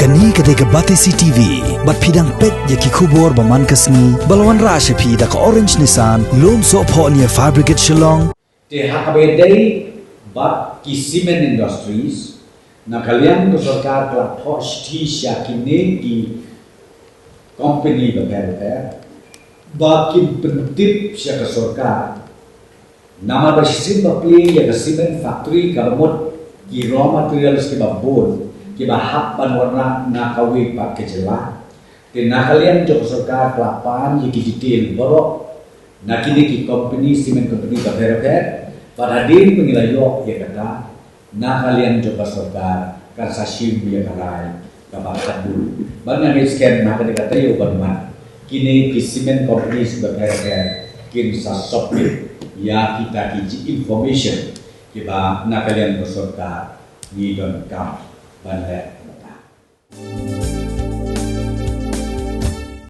Kani ketika Batesi TV, bat pidang pet yaki kubur baman kasni, balawan rasha pi da ka orange Nissan, lom so po niya fabricate Shillong. Te hakabedai bat ki cement industries na kalian ko sarkar kala posti syakine ki company berbeda bat ki pentip syak sarkar nama basim bapli ya cement factory kalmot ki raw materials ki babon ki bahap ban warna na kawi pak kejela te na kalian jok sarkar kelapan ya ki detail borok na kini ki company cement company berbeda pada din pengilayo ya kata na kalian coba sarkar kan sasim ya karai kabakat dulu bang yang scan na kata yo banman kini ki cement company berbeda kin sa sopit ya kita kiji information kiba na kalian sarkar ni don kam ban